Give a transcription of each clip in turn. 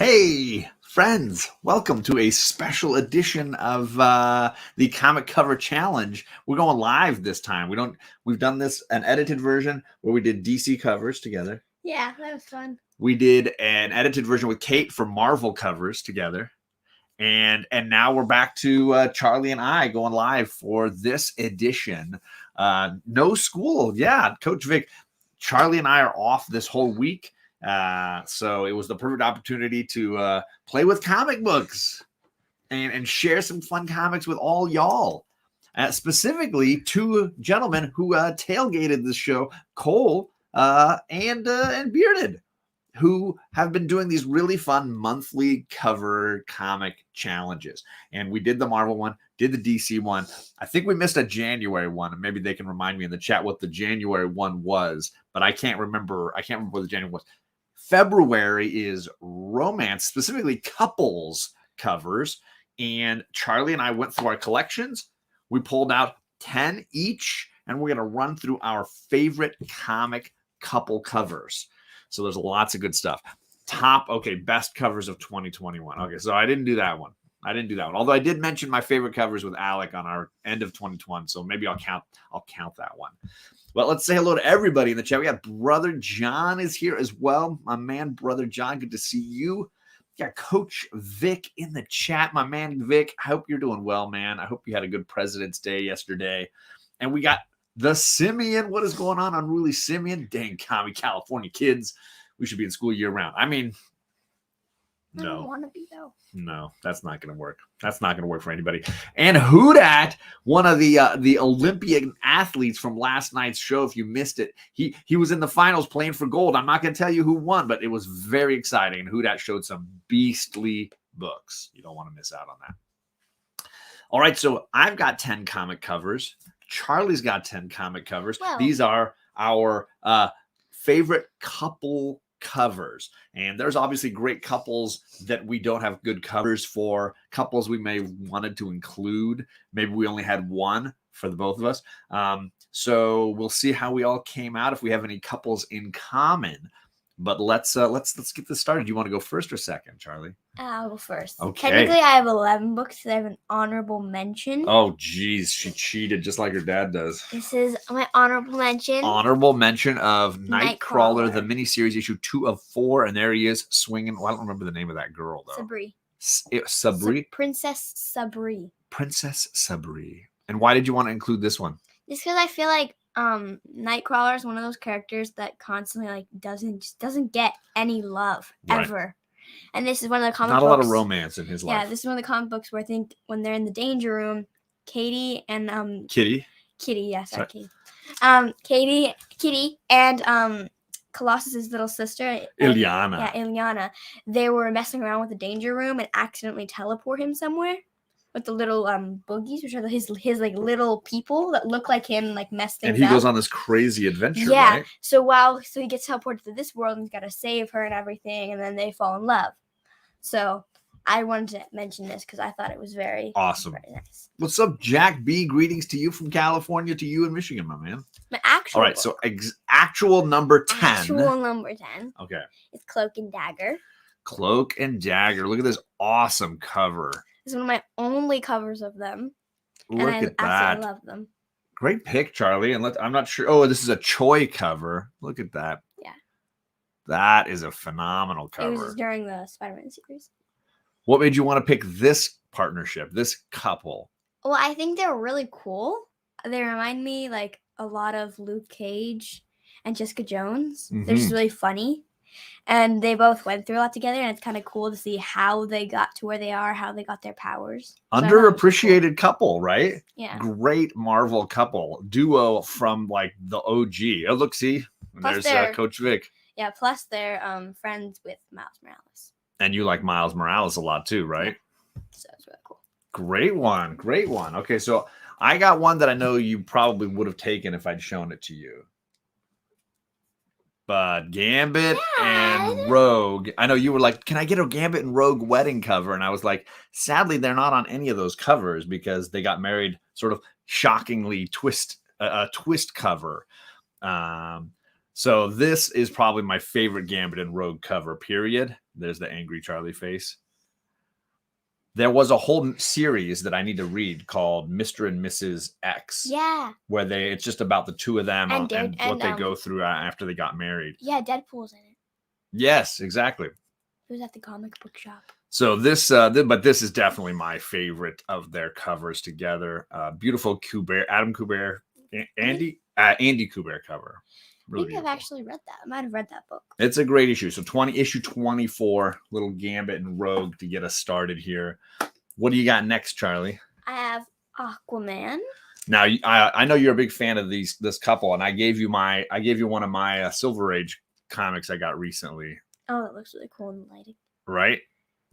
Hey, friends, welcome to a special edition of the Comic Cover Challenge. We're going live this time. We've done this an edited version where we did DC covers together. Yeah, that was fun. We did an edited version with Kate for Marvel covers together. And now we're back to Charlie and I going live for this edition. No school. Yeah, Coach Vic, Charlie and I are off this whole week. So it was the perfect opportunity to play with comic books and share some fun comics with all y'all. Specifically, two gentlemen who tailgated this show, Cole and Bearded, who have been doing these really fun monthly cover comic challenges. And we did the Marvel one, did the DC one. I think we missed a January one, and maybe they can remind me in the chat what the January one was, but I can't remember what the January was. February is romance, specifically couples covers. And Charlie and I went through our collections. We pulled out 10 each, and we're going to run through our favorite comic couple covers. So there's lots of good stuff. Best covers of 2021. Okay, so I didn't do that one. Although I did mention my favorite covers with Alec on our end of 2021, so maybe I'll count that one. Well, let's say hello to everybody in the chat. We got Brother John is here as well. My man, Brother John, good to see you. We got Coach Vic in the chat. My man, Vic, I hope you're doing well, man. I hope you had a good President's Day yesterday. And we got the Simeon. What is going on, Unruly Simeon? Dang, California kids. We should be in school year-round. I mean, I don't want to be, though. No, that's not going to work. That's not going to work for anybody. And Houdat, one of the Olympian athletes from last night's show, if you missed it, he was in the finals playing for gold. I'm not going to tell you who won, but it was very exciting. And Houdat showed some beastly books. You don't want to miss out on that. All right, so I've got 10 comic covers. Charlie's got 10 comic covers. Well, these are our favorite couple covers, and there's obviously great couples that we don't have good covers for, couples we may wanted to include. Maybe we only had one for the both of us. So we'll see how we all came out, if we have any couples in common. But let's get this started. Do you want to go first or second, Charlie? I'll go first. Okay. Technically, I have 11 books that I have an honorable mention. Oh, geez. She cheated just like her dad does. This is my honorable mention. Honorable mention of Nightcrawler, Nightcrawler. the miniseries, issue 2 of 4. And there he is swinging. Well, I don't remember the name of that girl, though. Sabri. Sabri? Princess Sabri. Princess Sabri. And why did you want to include this one? Just because I feel like Nightcrawler is one of those characters that constantly doesn't get any love ever. And this is one of the comic books. Not a lot of romance in his life. Yeah, this is one of the comic books where I think when they're in the danger room, Katie and Kitty, yes, Kitty. Kitty and Colossus's little sister, Ilyana. Yeah, Ilyana. They were messing around with the danger room and accidentally teleport him somewhere with the little boogies, which are his like little people that look like him, like mess things up. And he goes on this crazy adventure, yeah. right? So he gets teleported to this world and he's got to save her and everything, and then they fall in love. So I wanted to mention this because I thought it was very awesome. Very nice. What's up, Jack B? Greetings to you from California, to you in Michigan, my man. My actual All right, book. So actual number 10. Actual number 10. Okay. It's Cloak and Dagger. Cloak and Dagger. Look at this awesome cover. It's one of my only covers of them. Look and at I that. absolutely love them. Great pick, Charlie. And I'm not sure. Oh, this is a Choi cover. Look at that. Yeah. That is a phenomenal cover. It was during the Spider-Man series. What made you want to pick this partnership, this couple? Well, I think they're really cool. They remind me like a lot of Luke Cage and Jessica Jones. They're just really funny. And they both went through a lot together, and it's kind of cool to see how they got to where they are, how they got their powers. Underappreciated couple, right? Yeah. Great Marvel couple. Duo from like the OG. Oh, look, see? Plus there's Coach Vic. Yeah, plus they're friends with Miles Morales. And you like Miles Morales a lot too, right? Yeah. So it's really cool. Great one. Great one. Okay, so I got one that I know you probably would have taken if I'd shown it to you. But Gambit and Rogue, I know you were like, can I get a Gambit and Rogue wedding cover? And I was like, sadly, they're not on any of those covers because they got married sort of shockingly twist cover. So this is probably my favorite Gambit and Rogue cover, period. There's the angry Charlie face. There was a whole series that I need to read called Mr. and Mrs. X. Yeah. Where it's just about the two of them and what they go through after they got married. Yeah, Deadpool's in it. Yes, exactly. It was at the comic book shop. So but this is definitely my favorite of their covers together. Beautiful Kubert, Adam Kubert, Andy Kubert cover. Really I think I've actually read that. I might have read that book. It's a great issue. So issue 24, little Gambit and Rogue to get us started here. What do you got next, Charlie? I have Aquaman. Now, I know you're a big fan of this couple, and I gave you one of my Silver Age comics I got recently. Oh, it looks really cool in the lighting. Right.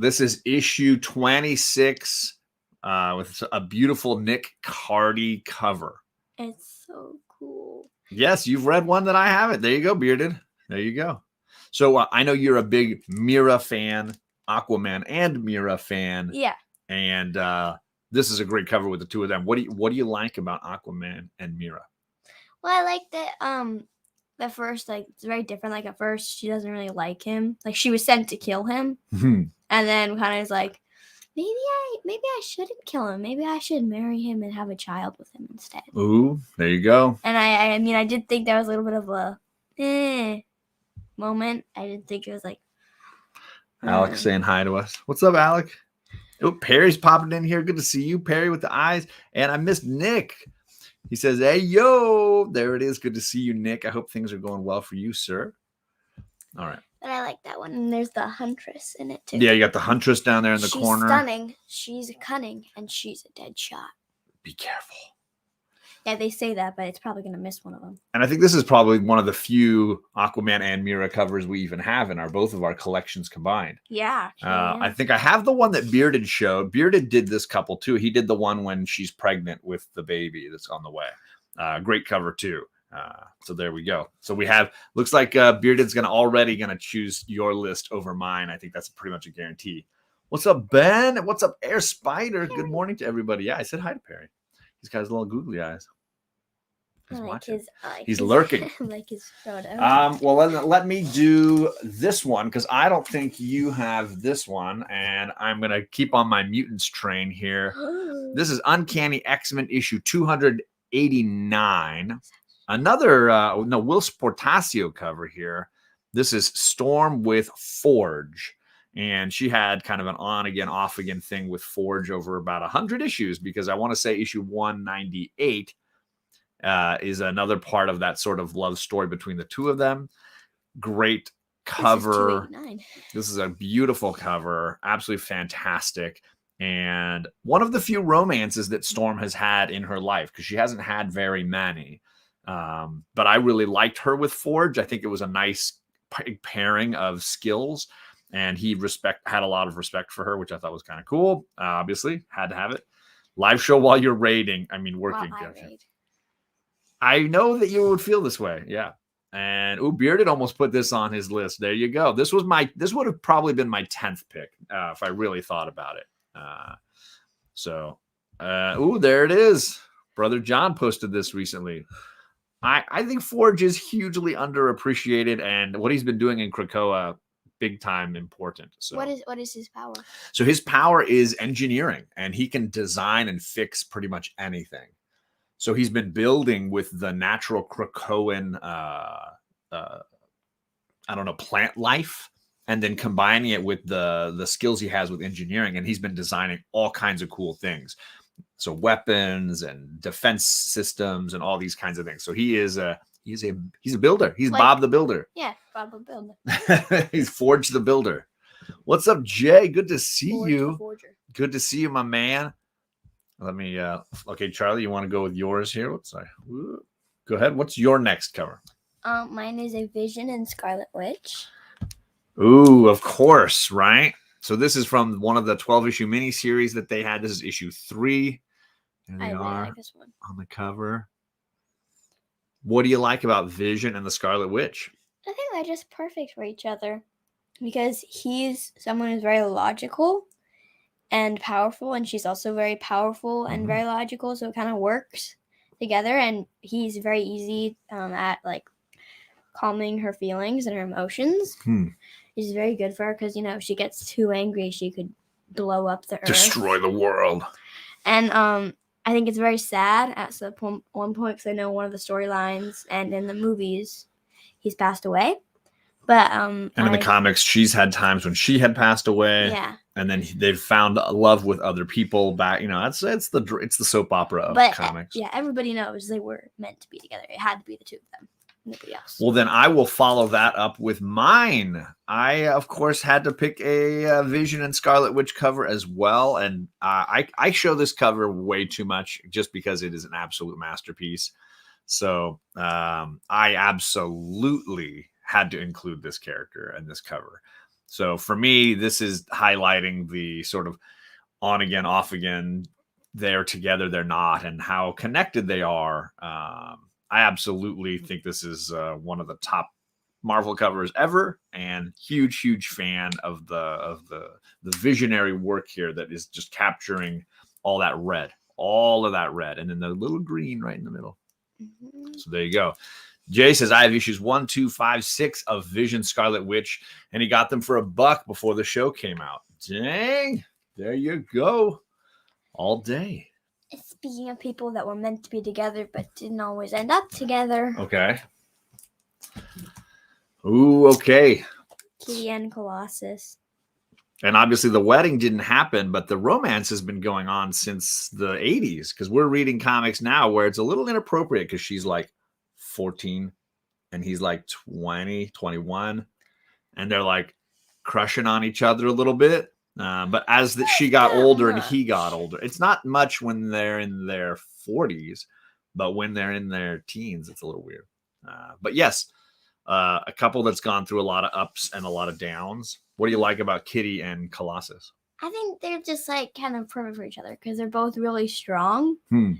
This is issue 26 with a beautiful Nick Cardy cover. It's so cool. Yes, you've read one that I haven't. There you go, Bearded. There you go. So I know you're a big Mera fan, Aquaman and Mera fan. Yeah. And this is a great cover with the two of them. What do you like about Aquaman and Mera? Well, I like that at first, like, it's very different. Like, at first, she doesn't really like him. Like, she was sent to kill him. And then kind of is like, maybe I shouldn't kill him. Maybe I should marry him and have a child with him instead. Ooh, there you go. And I mean, I did think there was a little bit of a moment. I didn't think it was like... Alex saying hi to us. What's up, Alec? Oh, Perry's popping in here. Good to see you, Perry, with the eyes. And I missed Nick. He says, hey, yo. There it is. Good to see you, Nick. I hope things are going well for you, sir. All right. But I like that one. And there's the Huntress in it, too. Yeah, you got the Huntress down there in the corner. She's stunning. She's cunning. And she's a dead shot. Be careful. Yeah, they say that, but it's probably going to miss one of them. And I think this is probably one of the few Aquaman and Mera covers we even have in both of our collections combined. Yeah. I think I have the one that Bearded showed. Bearded did this couple too. He did the one when she's pregnant with the baby that's on the way. Great cover too. So there we go. So we have, looks like Bearded's already going to choose your list over mine. I think that's pretty much a guarantee. What's up, Ben? What's up, Air Spider? Good morning to everybody. Yeah, I said hi to Perry. He's got his little googly eyes. He's lurking. Like his photo. Well, let me do this one because I don't think you have this one, and I'm gonna keep on my mutants train here. This is Uncanny X-Men issue 289. Another Will Sportasio cover here. This is Storm with Forge. And she had kind of an on again, off again thing with Forge over about 100 issues, because I want to say issue 198 is another part of that sort of love story between the two of them. Great cover. This is a beautiful cover. Absolutely fantastic. And one of the few romances that Storm has had in her life, because she hasn't had very many. But I really liked her with Forge. I think it was a nice pairing of skills. And he had a lot of respect for her, which I thought was kind of cool. Obviously, had to have it. Live show while you're raiding. I mean, working. I know that you would feel this way. Yeah. And Bearded almost put this on his list. There you go. This would have probably been my 10th pick if I really thought about it. There it is. Brother John posted this recently. I think Forge is hugely underappreciated, and what he's been doing in Krakoa, big time important. So what is his power? So his power is engineering, and he can design and fix pretty much anything. So he's been building with the natural Krakoan plant life, and then combining it with the skills he has with engineering, and he's been designing all kinds of cool things. So weapons and defense systems and all these kinds of things. So he's a builder. He's like, Bob the Builder. Yeah, Bob the Builder. He's Forge the Builder. What's up, Jay? Good to see you. Good to see you, my man. Let me okay, Charlie, you want to go with yours here? Whoops, sorry. Go ahead. What's your next cover? Mine is a Vision and Scarlet Witch. Ooh, of course, right? So this is from one of the 12-issue miniseries that they had. This is issue 3. There they are like this one on the cover. What do you like about Vision and the Scarlet Witch? I think they're just perfect for each other because he's someone who's very logical and powerful, and she's also very powerful and very logical, so it kind of works together. And he's very easy at like calming her feelings and her emotions. is very good for her because, you know, if she gets too angry, she could blow up the earth. Destroy the world. And I think it's very sad at one point because I know one of the storylines and in the movies, he's passed away. But and in the comics, she's had times when she had passed away. Yeah. And then they've found love with other people back. You know, it's the soap opera of comics. Yeah, everybody knows they were meant to be together. It had to be the two of them. Nobody else. Well, then I will follow that up with mine. I, of course, had to pick a Vision and Scarlet Witch cover as well. And I show this cover way too much just because it is an absolute masterpiece. So I absolutely had to include this character and this cover. So for me, this is highlighting the sort of on again, off again, they're together, they're not, and how connected they are. I absolutely think this is one of the top Marvel covers ever, and huge fan of the visionary work here that is just capturing all of that red, and then the little green right in the middle. Mm-hmm. So there you go. Jay says, I have issues 1, 2, 5, 6 of Vision Scarlet Witch, and he got them for $1 before the show came out. Dang, there you go. All day. Speaking of people that were meant to be together but didn't always end up together. Okay. Ooh, okay. Kitty and Colossus. And obviously the wedding didn't happen, but the romance has been going on since the 80s, because we're reading comics now where it's a little inappropriate because she's like 14 and he's like 20, 21, and they're like crushing on each other a little bit. But as she got older and he got older, it's not much when they're in their 40s, but when they're in their teens, it's a little weird. But yes, a couple that's gone through a lot of ups and a lot of downs. What do you like about Kitty and Colossus? I think they're just like kind of perfect for each other because they're both really strong.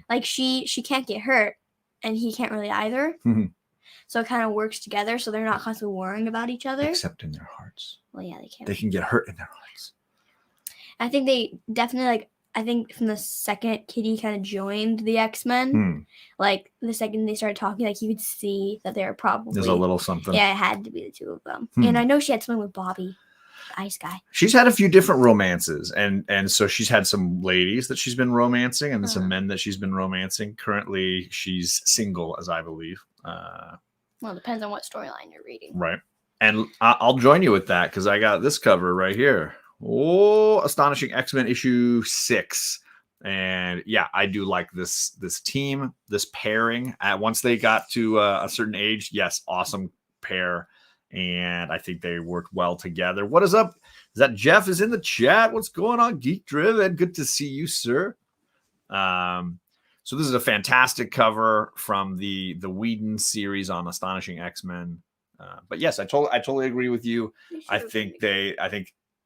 Like she can't get hurt and he can't really either. So it kind of works together. So they're not constantly worrying about each other. Except in their hearts. Well, yeah, they can. They can get hurt in their hearts. I think they definitely I think from the second Kitty kind of joined the X-Men, like the second they started talking, like you could see that they were probably. There's a little something. Yeah, it had to be the two of them. And I know she had something with Bobby. Ice guy. She's had a few different romances, and so she's had some ladies that she's been romancing and some men that she's been romancing. Currently, she's single, as I believe. Well, it depends on what storyline you're reading. Right. And I'll join you with that because I got this cover right here. Oh, Astonishing X-Men issue 6. And yeah, I do like this team, this pairing. Once they got to a certain age, yes, awesome pair. And I think they worked well together. What is up? Is that Jeff is in the chat? What's going on, Geek Driven? Good to see you, sir. So this is a fantastic cover from the Whedon series on Astonishing X-Men. But yes, I totally agree with you. I think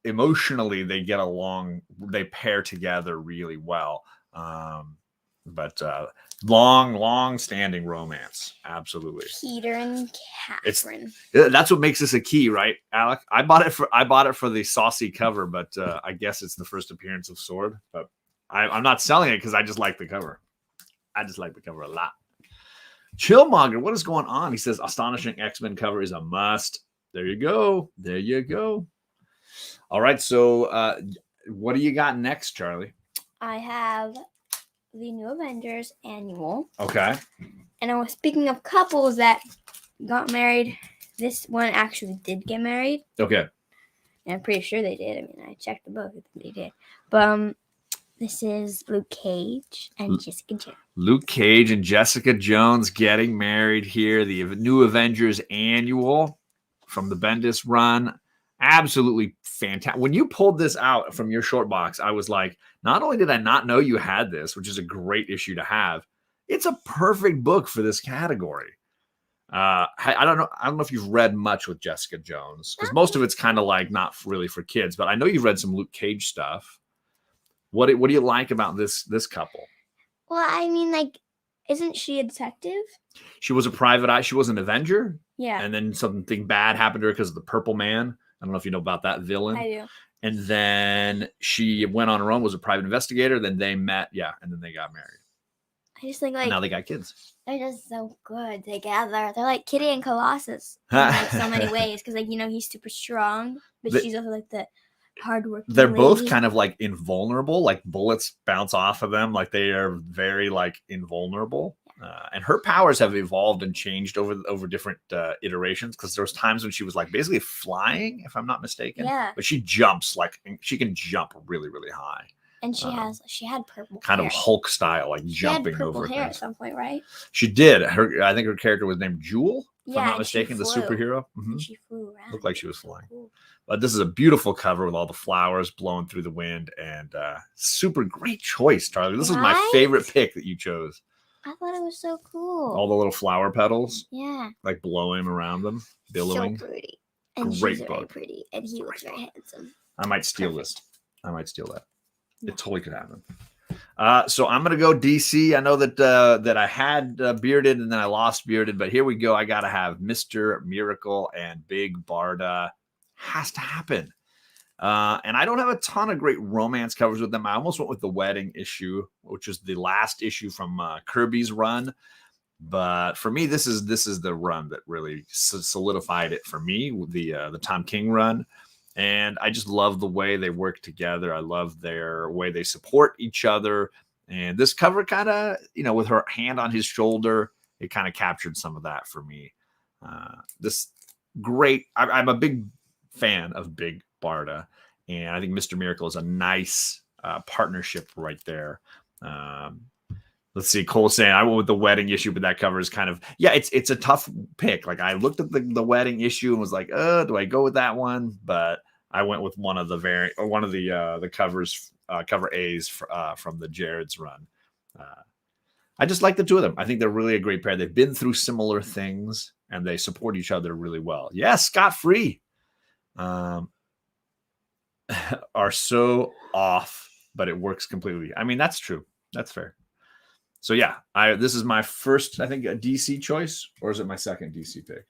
emotionally they get along. They pair together really well. But long standing romance. Absolutely. Peter and Catherine. That's what makes this a key, right, Alec? I bought it for the saucy cover, but I guess it's the first appearance of Sword. But I'm not selling it because I just like the cover. I just like the cover a lot. Chillmonger, what is going on? He says Astonishing X-Men cover is a must. There you go. There you go. All right. So what do you got next, Charlie? I have the New Avengers annual. Okay. And I was speaking of couples that got married. This one actually did get married. Okay. And I'm pretty sure they did. I mean, I checked the book. They did. But this is Luke Cage and Jessica Jones. Luke Cage and Jessica Jones getting married here. The New Avengers annual from the Bendis run. Absolutely fantastic. When you pulled this out from your short box, I was like, not only did I not know you had this, which is a great issue to have, it's a perfect book for this category. I don't know if you've read much with Jessica Jones, because most of it's kind of like not really for kids, but I know you've read some Luke Cage stuff. What do you like about this couple? Well, I mean, like, isn't she a detective? She was a private eye. She was an Avenger. Yeah. And then something bad happened to her because of the Purple Man. I don't know if you know about that villain. I do. And then she went on her own, was a private investigator. Then they met. Yeah. And then they got married. I I just think And like now they got kids. they're just so good together. They're like Kitty and Colossus in like so many ways because like he's super strong, but she's also like the hardworking. They're both lady. kind of like invulnerable, like bullets bounce off of them, like they are very like invulnerable. And her powers have evolved and changed over different iterations because there was times when she was like basically flying, if I'm not mistaken. Yeah. But she jumps she can jump really, really high. And she had purple kind hair. of Hulk style, like she jumping had purple over hair things. at some point, right? She did. I think her character was named Jewel, if I'm Yeah, not and mistaken, the she flew. superhero. And she flew around. Looked like she was flying. Cool. But this is a beautiful cover with all the flowers blowing through the wind, and super great choice, Charlie. This was my favorite pick that you chose. I thought it was so cool. All the little flower petals, yeah, like blowing around them, billowing. So pretty. And great she's book. very pretty, and he looks very handsome. I might steal this. I might steal that. It totally could happen. So I'm gonna go DC. I know that I had Bearded and then I lost Bearded, but here we go. I gotta have Mr. Miracle and Big Barda. Has to happen. And I don't have a ton of great romance covers with them. I almost went with the wedding issue, which is the last issue from Kirby's run. But for me, this is the run that really solidified it for me, the Tom King run. And I just love the way they work together. I love their way they support each other. And this cover kind of, with her hand on his shoulder, it kind of captured some of that for me. This great. I'm a big fan of Big Barda. And I think Mr. Miracle is a nice partnership right there. Let's see. Cole saying I went with the wedding issue, but that cover is kind of, it's a tough pick. Like I looked at the wedding issue and was like, do I go with that one? But I went with one of the covers, cover A's from the Jared's run. I just like the two of them. I think they're really a great pair. They've been through similar things and they support each other really well. Yes, scot-free. Are so off, but it works completely. I mean, that's true. That's fair. So yeah, this is my first, I think, a DC choice, or is it my second DC pick?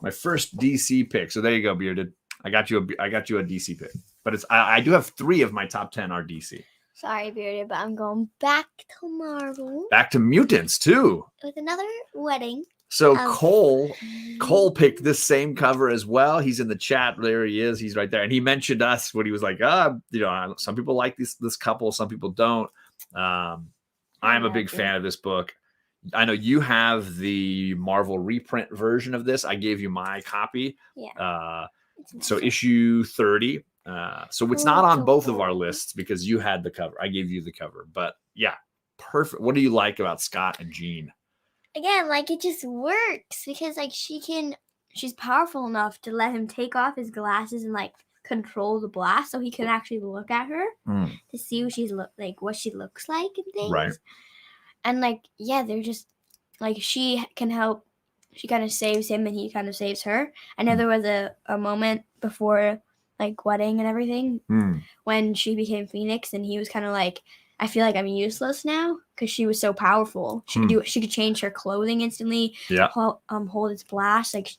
My first DC pick. So there you go, Bearded. I got you a DC pick, but I do have 3 of my top 10 are DC. Sorry, Bearded, but I'm going back to Marvel. Back to mutants too. With another wedding. So Cole picked this same cover as well. He's in the chat. There he is. He's right there. And he mentioned us when he was like, some people like this couple, some people don't. I am a big fan of this book. I know you have the Marvel reprint version of this. I gave you my copy. Yeah. So issue 30. So it's not on both of our lists because you had the cover. I gave you the cover. But yeah, perfect. What do you like about Scott and Jean? Again, like it just works because like she's powerful enough to let him take off his glasses and like control the blast so he can actually look at her to see what she looks like and things. Right. And like, yeah, they're just like she can help. She kind of saves him and he kind of saves her. I know there was a moment before like wedding and everything when she became Phoenix and he was kind of like, I feel like I'm useless now because she was so powerful. She could change her clothing instantly. Yeah. Hold its blast. Like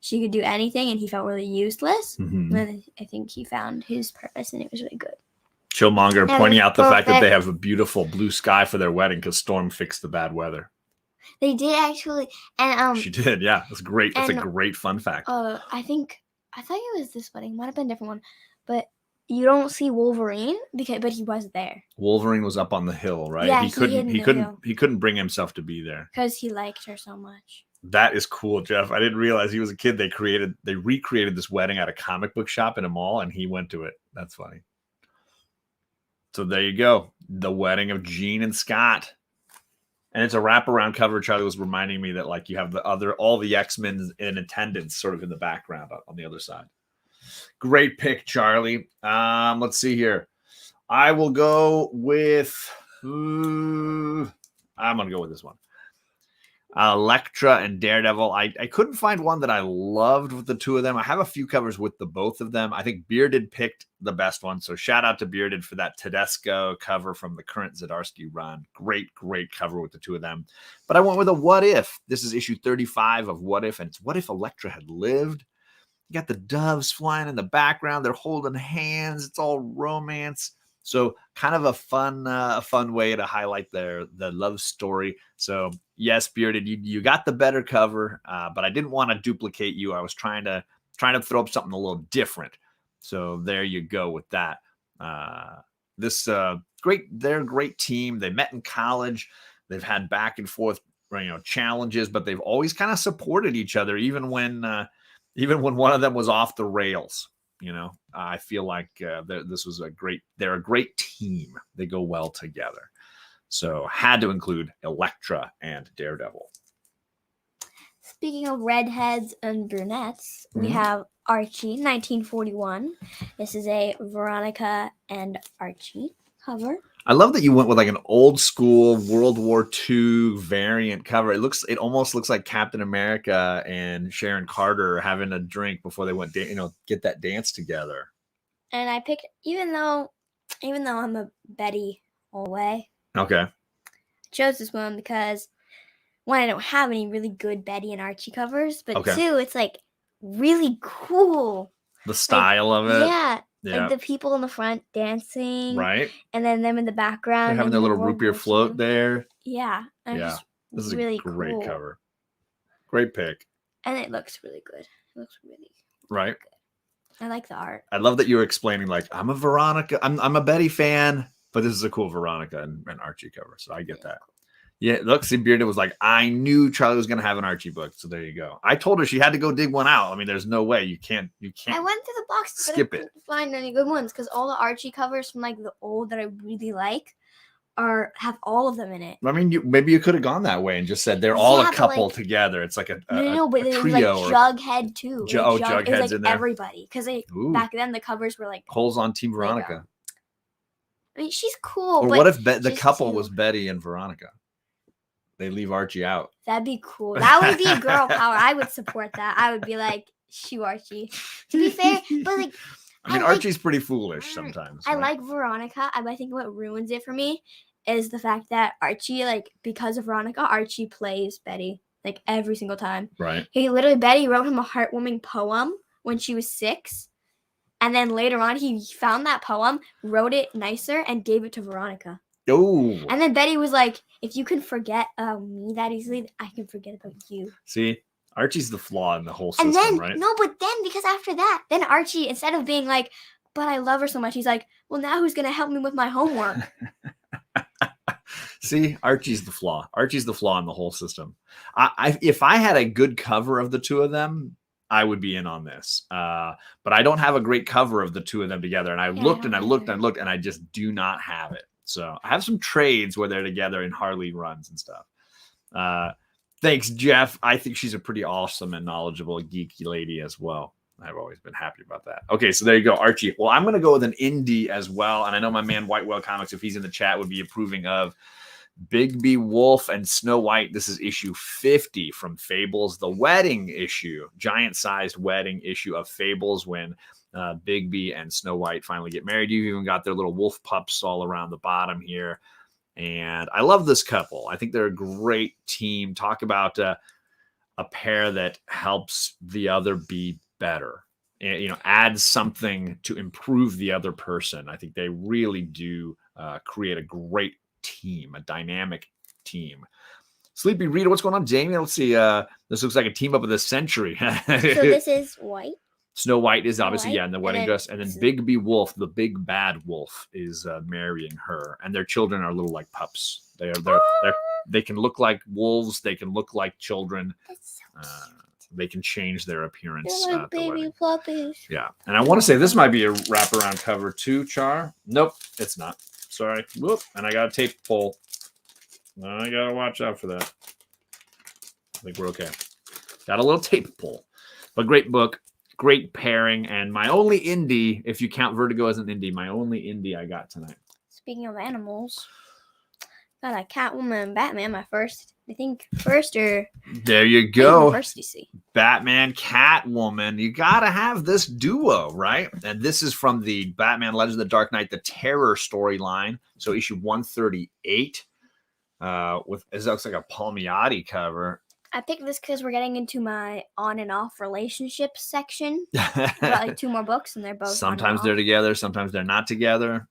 she could do anything, and he felt really useless. Mm-hmm. And I think he found his purpose, and it was really good. Chillmonger pointing out the fact that they have a beautiful blue sky for their wedding because Storm fixed the bad weather. They did actually, and she did. Yeah, that's great. That's a great fun fact. I thought it was this wedding. Might have been a different one, but. You don't see Wolverine but he was there. Wolverine was up on the hill, right? Yeah, he couldn't bring himself to be there because he liked her so much. That is cool, Jeff. I didn't realize he was a kid. They recreated this wedding at a comic book shop in a mall, and he went to it. That's funny. So there you go, the wedding of Jean and Scott, and it's a wraparound cover. Charlie was reminding me that like you have all the X-Men in attendance, sort of in the background on the other side. Great pick, Charlie. Let's see here. I will go with. I'm going to go with this one. Elektra and Daredevil. I couldn't find one that I loved with the two of them. I have a few covers with the both of them. I think Bearded picked the best one. So shout out to Bearded for that Tedesco cover from the current Zdarsky run. Great cover with the two of them. But I went with a What If. This is issue 35 of What If. And it's what if Elektra had lived? You got the doves flying in the background. They're holding hands. It's all romance. So kind of a fun way to highlight the love story. So yes, Bearded, you got the better cover, but I didn't want to duplicate you. I was trying to throw up something a little different. So there you go with that. They're a great team. They met in college. They've had back and forth, challenges, but they've always kind of supported each other, even when one of them was off the rails. I feel like they're a great team. They go well together. So had to include Elektra and Daredevil. Speaking of redheads and brunettes, we have Archie, 1941. This is a Veronica and Archie cover. I love that you went with like an old school World War II variant cover. It almost looks like Captain America and Sharon Carter having a drink before they went, get that dance together. And I picked, even though I'm a Betty all the way. Okay. I chose this one because one, I don't have any really good Betty and Archie covers, but two, it's like really cool. The style of it. Yeah. Like the people in the front dancing. Right. And then them in the background. They're having their little root beer float there. Yeah. This is really a great cool. cover. Great pick. And it looks really good. It looks really right. Good. I like the art. I love that you were explaining, like, I'm a Veronica. I'm a Betty fan, but this is a cool Veronica and Archie cover. So I get that. Yeah, look, see, Bearded was like, I knew Charlie was going to have an Archie book. So there you go. I told her she had to go dig one out. I mean, there's no way. You can't. I went through the box, but skip I couldn't find any good ones because all the Archie covers from like the old that I really like have all of them in it. I mean, maybe you could have gone that way and just said they're all a couple together. It's like a but it was like Jughead too. Jughead's like in there. Everybody, because back then the covers were like holes on Team Veronica. I mean, she's cool. Or but what if the couple was Betty and Veronica? They leave Archie out. That'd be cool. That would be a girl power. I would support that. I would be like, shoo Archie. To be fair, but like, I mean, Archie's pretty foolish sometimes. I like Veronica. I think what ruins it for me is the fact that Archie, like, because of Veronica, Archie plays Betty like every single time. Right. Betty wrote him a heartwarming poem when she was 6. And then later on, he found that poem, wrote it nicer, and gave it to Veronica. Oh. And then Betty was like, if you can forget me that easily, I can forget about you. See, Archie's the flaw in the whole system, right? No, but then because after that, then Archie, instead of being like, but I love her so much, he's like, well, now who's going to help me with my homework? See, Archie's the flaw. Archie's the flaw in the whole system. If I had a good cover of the two of them, I would be in on this. But I don't have a great cover of the two of them together. And I looked and I looked and I looked and I just do not have it. So I have some trades where they're together in Harley runs and stuff. Thanks, Jeff. I think she's a pretty awesome and knowledgeable, geeky lady as well. I've always been happy about that. Okay, so there you go, Archie. Well, I'm going to go with an indie as well. And I know my man White Whale Comics, if he's in the chat, would be approving of Bigby Wolf and Snow White. This is issue 50 from Fables, the wedding issue, giant-sized wedding issue of Fables when Bigby and Snow White finally get married. You even got their little wolf pups all around the bottom here. And I love this couple. I think they're a great team. Talk about a pair that helps the other be better. And, adds something to improve the other person. I think they really do create a great team, a dynamic team. Sleepy Rita, what's going on, Jamie? Let's see. This looks like a team up of the century. So this is White. Snow White is obviously, in the wedding dress. And then Bigby Wolf, the big bad wolf, is marrying her. And their children are little like pups. They can look like wolves. They can look like children. That's so cute. They can change their appearance. They're like baby puppies. Yeah. And I want to say this might be a wraparound cover too, Char. Nope, it's not. Sorry. Whoop. And I got a tape pull. I got to watch out for that. I think we're okay. Got a little tape pull. But great book. Great pairing. And my only indie, if you count Vertigo as an indie, my only indie I got tonight. Speaking of animals, got a Catwoman and Batman, my first. I think first or there you go. First DC. Batman, Catwoman. You got to have this duo, right? And this is from the Batman Legends of the Dark Knight, the Terror storyline. So issue 138 with it looks like a Palmiotti cover. I picked this because we're getting into my on and off relationships section. Got like 2 more books and they're both. Sometimes they're together, sometimes they're not together.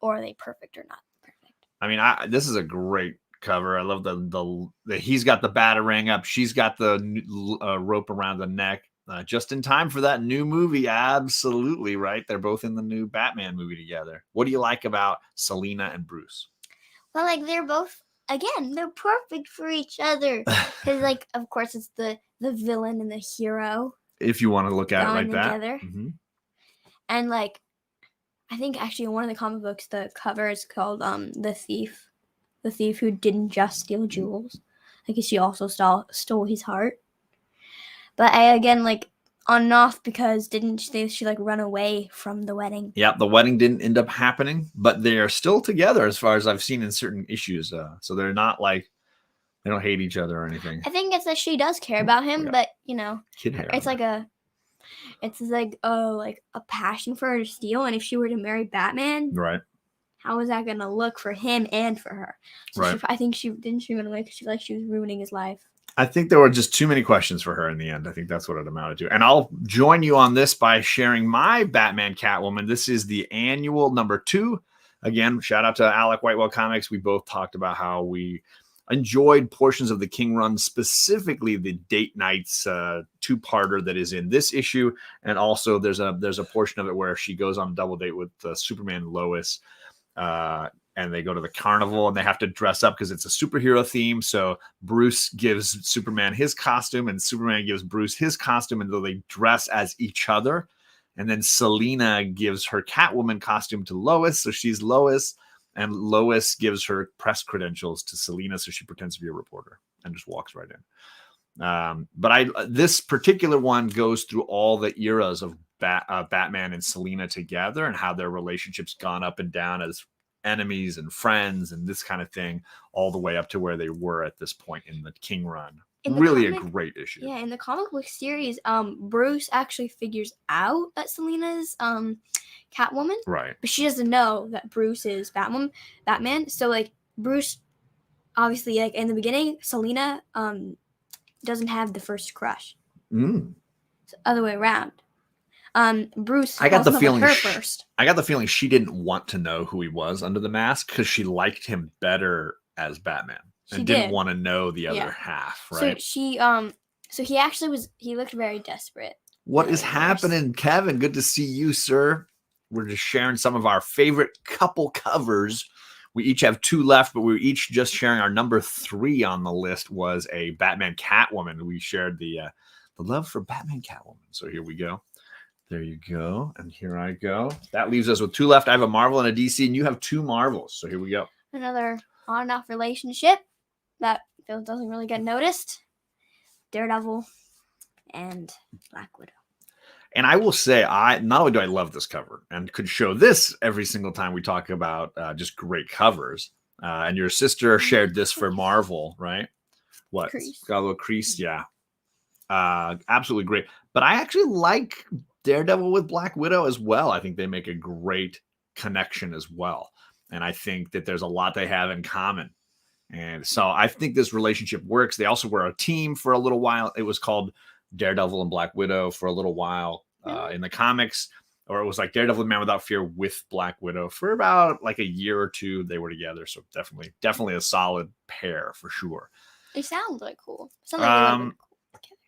or are they perfect or not perfect? I mean, this is a great cover. I love the he's got the batarang up, she's got the rope around the neck, just in time for that new movie. Absolutely right. They're both in the new Batman movie together. What do you like about Selina and Bruce? Well, like they're both they're perfect for each other. Because like of course it's the villain and the hero. If you want to look at it like together. that. Mm-hmm. And like I think actually in one of the comic books the cover is called The Thief. The thief who didn't just steal jewels. I guess she also stole his heart. But I again like on and off because didn't she like run away from the wedding? Yeah, the wedding didn't end up happening, but they are still together as far as I've seen in certain issues. So they're not like they don't hate each other or anything. I think it's that she does care about him, but Kid hair. It's like a passion for her to steal, and if she were to marry Batman, right? How is that gonna look for him and for her? So right. I think she run away because she felt like she was ruining his life. I think there were just too many questions for her in the end. I think that's what it amounted to. And I'll join you on this by sharing my Batman Catwoman. This is the annual #2. Again, shout out to Alec Whitewell Comics. We both talked about how we enjoyed portions of the King Run, specifically the Date Nights two-parter that is in this issue. And also there's a portion of it where she goes on a double date with Superman and Lois. And they go to the carnival and they have to dress up because it's a superhero theme. So Bruce gives Superman his costume and Superman gives Bruce his costume, and though they dress as each other. And then Selina gives her Catwoman costume to Lois, so she's Lois, and Lois gives her press credentials to Selina, so she pretends to be a reporter and just walks right in. But this particular one goes through all the eras of Batman and Selina together and how their relationship's gone up and down as enemies and friends and this kind of thing, all the way up to where they were at this point in the King Run. Really a great issue. Yeah, in the comic book series, Bruce actually figures out that Selina's Catwoman. Right. But she doesn't know that Bruce is Batman. So like Bruce, obviously, like in the beginning, Selina doesn't have the first crush. It's the other way around. Bruce. I got the feeling her first. I got the feeling she didn't want to know who he was under the mask because she liked him better as Batman and didn't want to know the other half. Right. So he actually he looked very desperate. What is happening, Kevin? Good to see you, sir. We're just sharing some of our favorite couple covers. We each have 2 left, but we were each just sharing our #3 on the list was a Batman Catwoman. We shared the love for Batman Catwoman. So here we go. There you go. And here I go. That leaves us with 2 left. I have a Marvel and a DC, and you have 2 Marvels. So here we go. Another on and off relationship that doesn't really get noticed. Daredevil and Black Widow. And I will say, not only do I love this cover and could show this every single time we talk about just great covers. And your sister shared this for Marvel, right? What? Crease. Got a little crease. Yeah. Absolutely great. But I actually like Daredevil with Black Widow as well. I think they make a great connection as well. And I think that there's a lot they have in common. And so I think this relationship works. They also were a team for a little while. It was called Daredevil and Black Widow for a little while in the comics, or it was like Daredevil and Man Without Fear with Black Widow for about like a year or 2 they were together. So definitely a solid pair for sure. They sound like cool.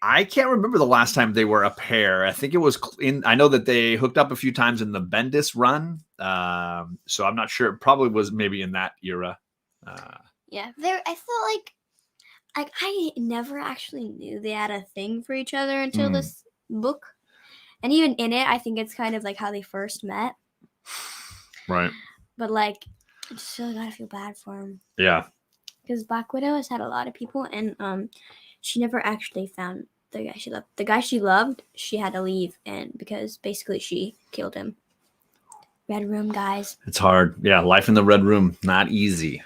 I can't remember the last time they were a pair. I think it was I know that they hooked up a few times in the Bendis run. So I'm not sure. It probably was maybe in that era. Yeah. I feel like I never actually knew they had a thing for each other until this book. And even in it, I think it's kind of like how they first met. Right. But like, I just gotta feel bad for him. Yeah. Because Black Widow has had a lot of people, and she never actually found the guy she loved. The guy she loved, she had to leave, and because basically she killed him. Red Room, guys. It's hard. Yeah, life in the Red Room, not easy.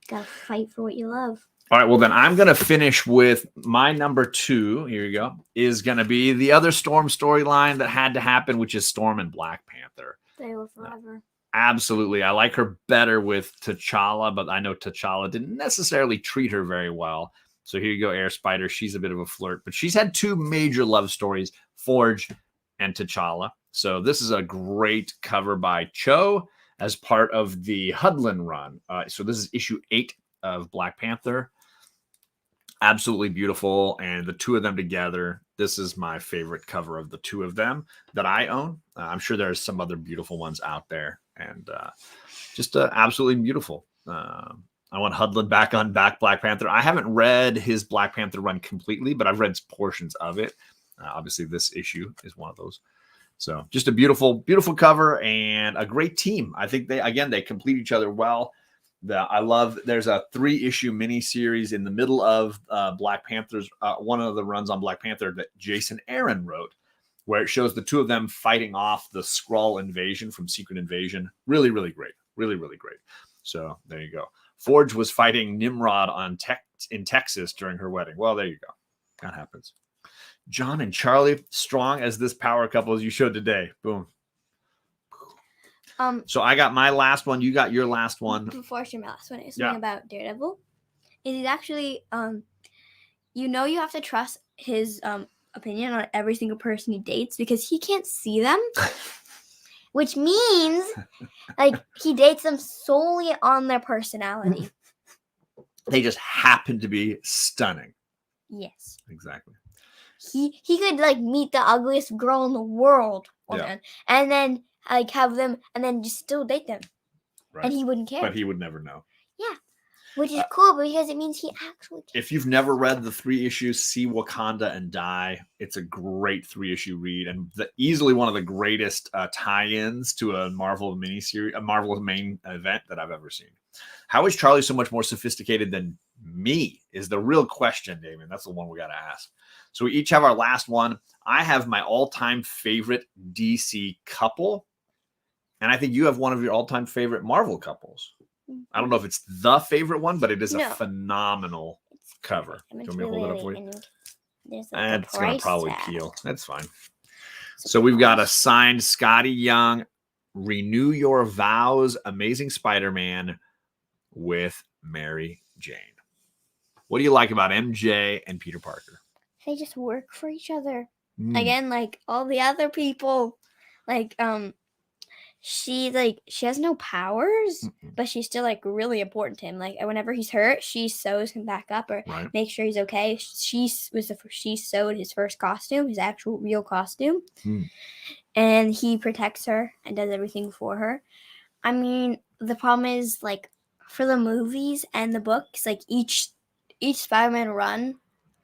Gotta fight for what you love. All right, well then I'm going to finish with my #2. Here you go. Is going to be the other Storm storyline that had to happen, which is Storm and Black Panther. They were forever. Absolutely. I like her better with T'Challa, but I know T'Challa didn't necessarily treat her very well. So here you go, Air Spider. She's a bit of a flirt, but she's had 2 major love stories, Forge and T'Challa. So this is a great cover by Cho. as part of the Hudlin run. So this is issue 8 of Black Panther. Absolutely beautiful, and the two of them together, this is my favorite cover of the two of them that I own. I'm sure there's some other beautiful ones out there, and just absolutely beautiful. I want Hudlin back on Black Panther. I haven't read his Black Panther run completely, but I've read portions of it. Obviously, this issue is one of those. So just a beautiful, beautiful cover and a great team. I think they complete each other well. There's a 3-issue miniseries in the middle of Black Panther's, one of the runs on Black Panther that Jason Aaron wrote, where it shows the two of them fighting off the Skrull invasion from Secret Invasion. Really, really great. Really, really great. So there you go. Forge was fighting Nimrod in Texas during her wedding. Well, there you go. That happens. John and Charlie, strong as this power couple as you showed today. Boom. So I got my last one. You got your last one. Before I share my last one, is something about Daredevil. It is actually, you have to trust his opinion on every single person he dates because he can't see them, which means like he dates them solely on their personality. They just happen to be stunning. Yes, exactly. He could like meet the ugliest girl in the world, and then like have them, and then just still date them, right. And he wouldn't care. But he would never know. Yeah, which is cool because it means he actually cares. If you've never read the 3 issues, See Wakanda and Die. It's a great 3-issue read, and easily one of the greatest tie-ins to a Marvel miniseries, a Marvel main event that I've ever seen. How is Charlie so much more sophisticated than me? Is the real question, Damon. That's the one we got to ask. So we each have our last one. I have my all-time favorite DC couple. And I think you have one of your all-time favorite Marvel couples. I don't know if it's the favorite one, but it is a phenomenal cover. Do you want me to hold it up for you? It's going to probably keel. That's fine. So we've got a signed Scotty Young, Renew Your Vows, Amazing Spider-Man with Mary Jane. What do you like about MJ and Peter Parker? They just work for each other. Again, like all the other people. Like, she has no powers, but she's still like really important to him. Like whenever he's hurt, she sews him back up or makes sure he's okay. She sewed his first costume, his actual real costume, and he protects her and does everything for her. I mean, the problem is like for the movies and the books, like each Spider-Man run,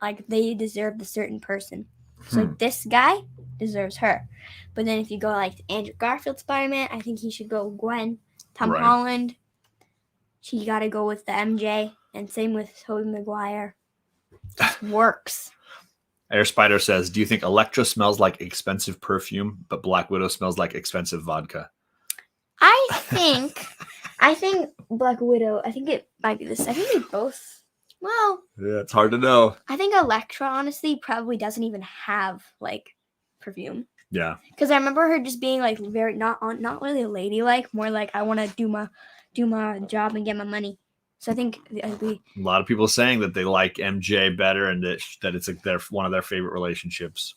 like they deserve a certain person. So like this guy deserves her. But then if you go like Andrew Garfield Spider-Man, I think he should go Gwen. Tom Holland, she got to go with the MJ. And same with Tobey Maguire. Just works. Air Spider says, do you think Elektra smells like expensive perfume, but Black Widow smells like expensive vodka? I think Black Widow, I think it might be this. I think they both. Well, yeah, it's hard to know. I think Elektra, honestly, probably doesn't even have like perfume. Yeah. Because I remember her just being like very not really ladylike, more like I want to do my job and get my money. So I think a lot of people saying that they like MJ better and that it's one of their favorite relationships.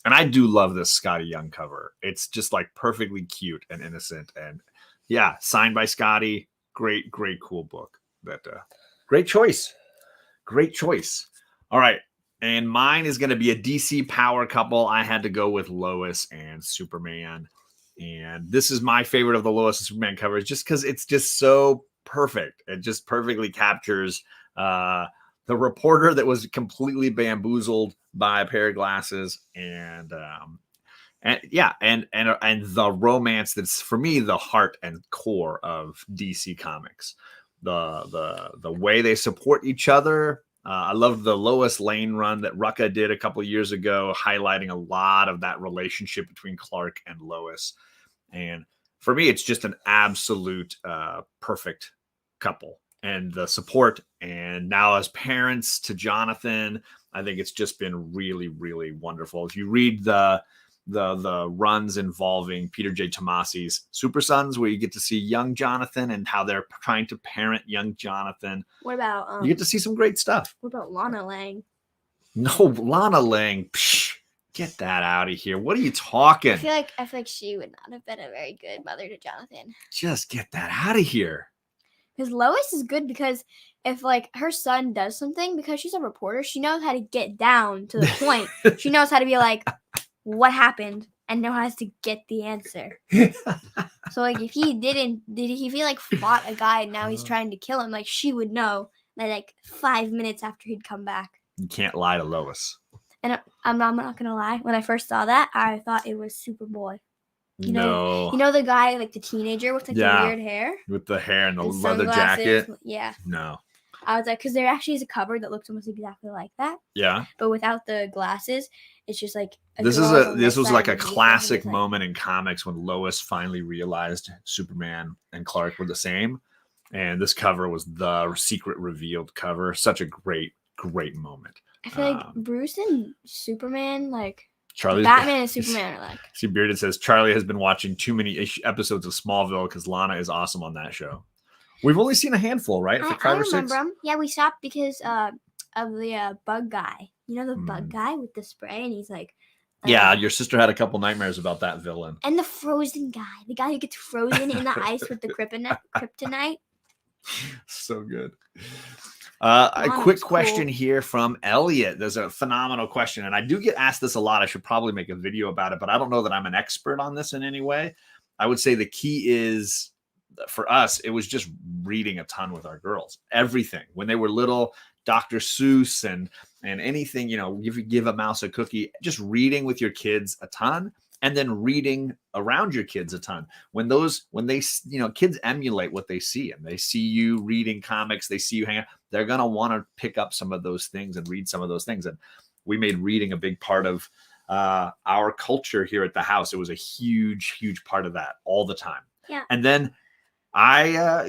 And I do love this Scotty Young cover. It's just like perfectly cute and innocent, and yeah, signed by Scotty. Great, cool book. Great choice. Great choice. All right. And mine is going to be a DC power couple. I had to go with Lois and Superman. And this is my favorite of the Lois and Superman covers just because it's just so perfect. It just perfectly captures the reporter that was completely bamboozled by a pair of glasses and the romance that's, for me, the heart and core of DC Comics. The way they support each other. I love the Lois Lane run that Rucka did a couple years ago, highlighting a lot of that relationship between Clark and Lois. And for me, it's just an absolute perfect couple. And the support, and now as parents to Jonathan, I think it's just been really, really wonderful. If you read the runs involving Peter J. Tomasi's Super Sons, where you get to see young Jonathan and how they're trying to parent young Jonathan. What about you get to see some great stuff. What about Lana Lang? No, Lana Lang. Psh, Get that out of here. What are you talking? I feel like she would not have been a very good mother to Jonathan. Just get that out of here. Because Lois is good because if like her son does something, because she's a reporter, she knows how to get down to the point. She knows how to be like, what happened? And know how to get the answer. So like if he like fought a guy and now he's trying to kill him, like she would know that like 5 minutes after he'd come back. You can't lie to Lois. And I'm not gonna lie. When I first saw that, I thought it was Superboy. You know the guy, like the teenager with like the weird hair, with the hair and the leather jacket. Yeah. No. I was like, because there actually is a cover that looks almost exactly like that. Yeah. But without the glasses, it's just like this was like a classic moment in comics when Lois finally realized Superman and Clark were the same, and this cover was the secret revealed cover. Such a great moment. I feel like Bruce and Superman, like Charlie's Batman and Superman are like. See, Bearded says Charlie has been watching too many episodes of Smallville because Lana is awesome on that show. We've only seen a handful, right? I remember them. Yeah, we stopped because of the bug guy. You know the bug guy with the spray, and he's like. Yeah, your sister had a couple nightmares about that villain. And the frozen guy, the guy who gets frozen in the ice with the kryptonite. So good. A quick question here from Elliot. There's a phenomenal question, and I do get asked this a lot. I should probably make a video about it, but I don't know that I'm an expert on this in any way. I would say the key is, for us, it was just reading a ton with our girls. Everything. When they were little, Dr. Seuss and anything, if you give a mouse a cookie, just reading with your kids a ton. And then reading around your kids a ton. When they kids emulate what they see, and they see you reading comics, they see you hang out, they're going to want to pick up some of those things and read some of those things. And we made reading a big part of our culture here at the house. It was a huge, huge part of that all the time. Yeah. And then I,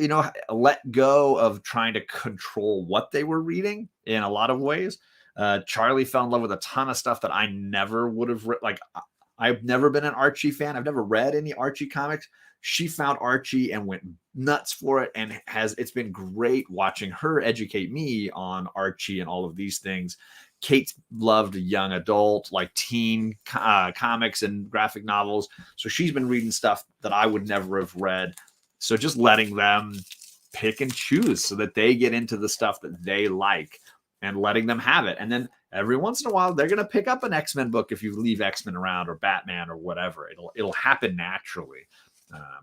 let go of trying to control what they were reading in a lot of ways. Charlie fell in love with a ton of stuff that I never would have like. I've never been an Archie fan. I've never read any Archie comics. She found Archie and went nuts for it, and it's been great watching her educate me on Archie and all of these things. Kate loved young adult, like teen comics and graphic novels. So she's been reading stuff that I would never have read. So just letting them pick and choose so that they get into the stuff that they like and letting them have it. And then every once in a while, they're going to pick up an X-Men book if you leave X-Men around, or Batman, or whatever. It'll happen naturally.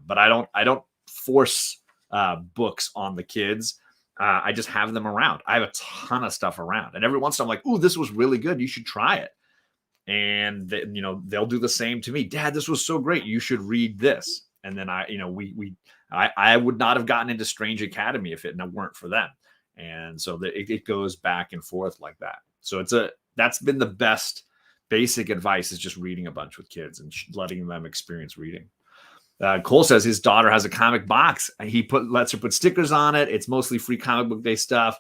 But I don't force books on the kids. I just have them around. I have a ton of stuff around, and every once in a while, I'm like, "Ooh, this was really good. You should try it." And they'll do the same to me. Dad, this was so great. You should read this. And then I would not have gotten into Strange Academy if it weren't for them. And so it goes back and forth like that. So that's been the best basic advice, is just reading a bunch with kids and letting them experience reading. Cole says his daughter has a comic box. He lets her put stickers on it. It's mostly free comic book day stuff.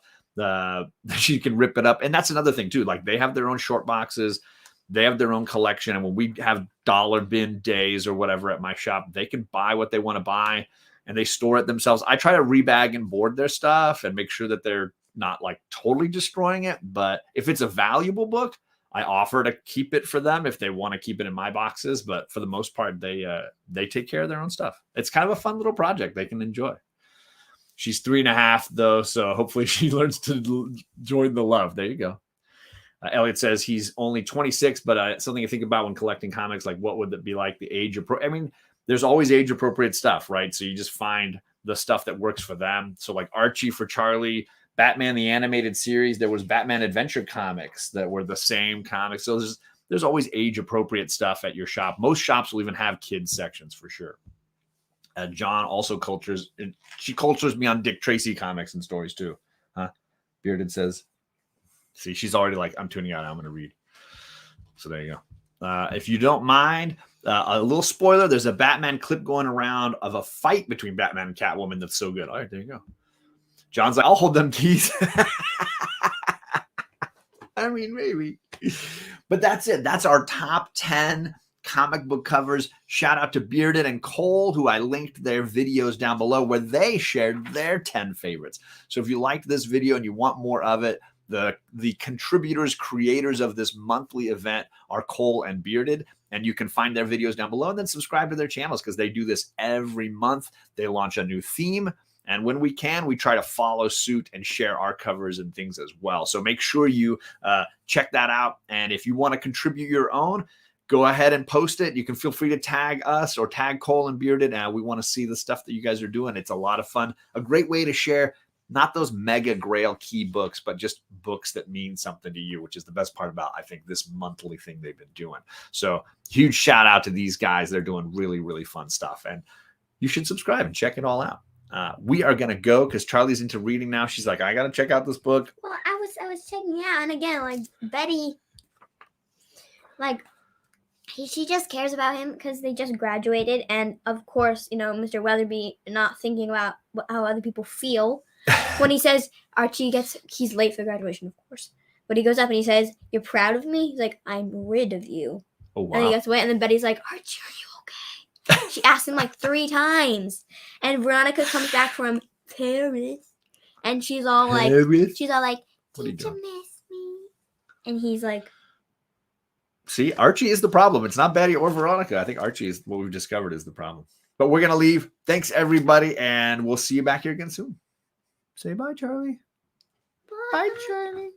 She can rip it up. And that's another thing too. Like, they have their own short boxes. They have their own collection. And when we have dollar bin days or whatever at my shop, they can buy what they want to buy and they store it themselves. I try to rebag and board their stuff and make sure that they're not like totally destroying it. But if it's a valuable book, I offer to keep it for them if they want to keep it in my boxes. But for the most part, they take care of their own stuff. It's kind of a fun little project they can enjoy. She's 3.5 though, so hopefully she learns to join the love. There you go. Elliot says he's only 26, but something to think about when collecting comics, like what would it be like, the age appropriate? I mean, there's always age appropriate stuff, right? So you just find the stuff that works for them. So like Archie for Charlie, Batman the animated series, there was Batman Adventure comics that were the same comics. So there's always age appropriate stuff at your shop. Most shops will even have kids sections for sure. John also cultures me on Dick Tracy comics and stories too. Huh? Bearded says, see, she's already like, I'm tuning out. I'm going to read. So there you go. If you don't mind, a little spoiler, there's a Batman clip going around of a fight between Batman and Catwoman that's so good. All right, there you go. John's like, I'll hold them keys. I mean, maybe. But that's it. That's our top 10 comic book covers. Shout out to Bearded and Cole, who I linked their videos down below where they shared their 10 favorites. So if you liked this video and you want more of it, The contributors, creators of this monthly event are Cole and Bearded, and you can find their videos down below and then subscribe to their channels because they do this every month. They launch a new theme, and when we can, we try to follow suit and share our covers and things as well. So make sure you check that out. And if you want to contribute your own, go ahead and post it. You can feel free to tag us or tag Cole and Bearded. We want to see the stuff that you guys are doing. It's a lot of fun. A great way to share not those mega grail key books, but just books that mean something to you, which is the best part about, I think, this monthly thing they've been doing. So huge shout out to these guys. They're doing really, really fun stuff. And you should subscribe and check it all out. We are going to go because Charlie's into reading now. She's like, I got to check out this book. Well, I was checking it out. And again, like Betty, like she just cares about him because they just graduated. And of course, you know, Mr. Weatherby not thinking about how other people feel. When he says Archie he's late for graduation, of course. But he goes up and he says, "You're proud of me?" He's like, "I'm rid of you." Oh, wow. And he gets away. And then Betty's like, "Archie, are you okay?" She asked him like 3 times. And Veronica comes back from Paris. And she's all like, "Did you miss me?" And he's like, see, Archie is the problem. It's not Betty or Veronica. I think Archie is what we've discovered is the problem. But we're going to leave. Thanks, everybody. And we'll see you back here again soon. Say bye, Charlie. Bye, Charlie.